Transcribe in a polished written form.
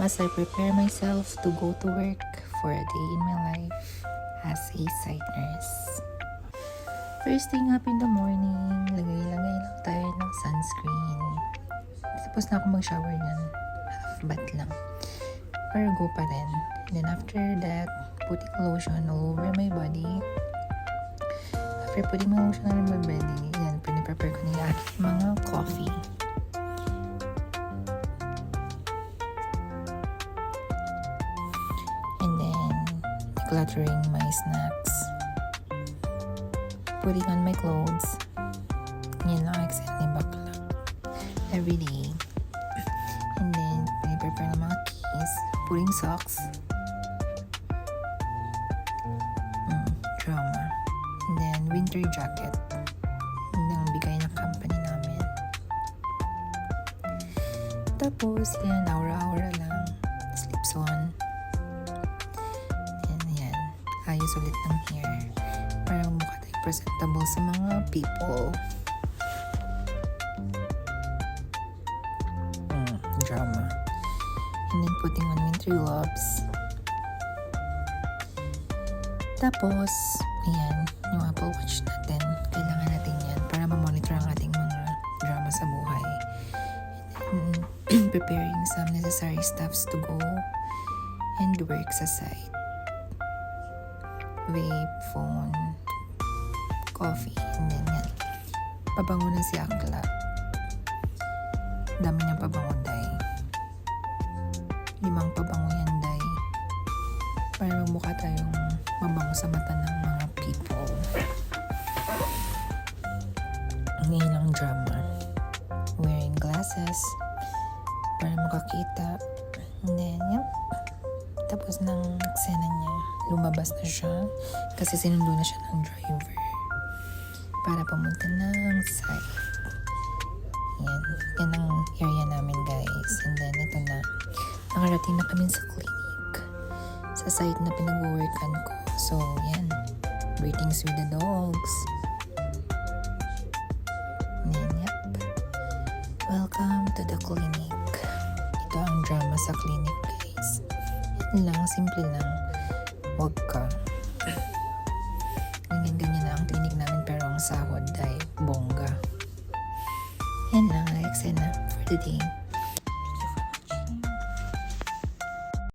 as I prepare myself to go to work for a day in my life as a site nurse. First thing up in the morning, lagay-lagay lang tayo ng sunscreen. Tapos na ako mag-shower niyan. Half bath lang. Pero go pa rin. And then after that, putting lotion all over my body. After putting my lotion all over my body, yan, piniprepare ko na yung aking mga coffee. And then, decluttering my snacks. Putting on my clothes. Yan lang, exactly bakla. Every day. And then, piniprepare ng mga keys. Putting socks. Drama. And then, winter jacket. Nang bigay ng company namin. Tapos, yan, aura-aura lang. Slips on. And yan, ayos ulit ng hair. Para mukha tayo presentable sa mga people. Drama. And then, putting on winter gloves. Tapos, ayan, yung Apple Watch natin. Kailangan natin yan para ma-monitor ang ating mga drama sa buhay. And then, preparing some necessary stuffs to go and work sa site. Vape, phone, coffee, and then yan. Pabango na si Akla. Dami niyang pabango, day. 5 pabango yan, day. Para magmukha tayong mabango sa mata ng mga people. Ngayon ang drama. Wearing glasses para makakita. And then, yep. Tapos ng eksena niya, lumabas na siya kasi sinundo na siya ng driver para pumunta ng site. Yan ang area namin, guys. And then, ito na. Nakarating na kami sa clinic. Sa site na pinag-workan ko. So, yan. Greetings with the dogs. Yan, yep. Welcome to the clinic. Ito ang drama sa clinic, guys. Yan lang, simple lang. Huwag ka. Ganyan-ganyan na ang clinic namin pero ang sahod ay bongga. Yan lang, eksena for the day.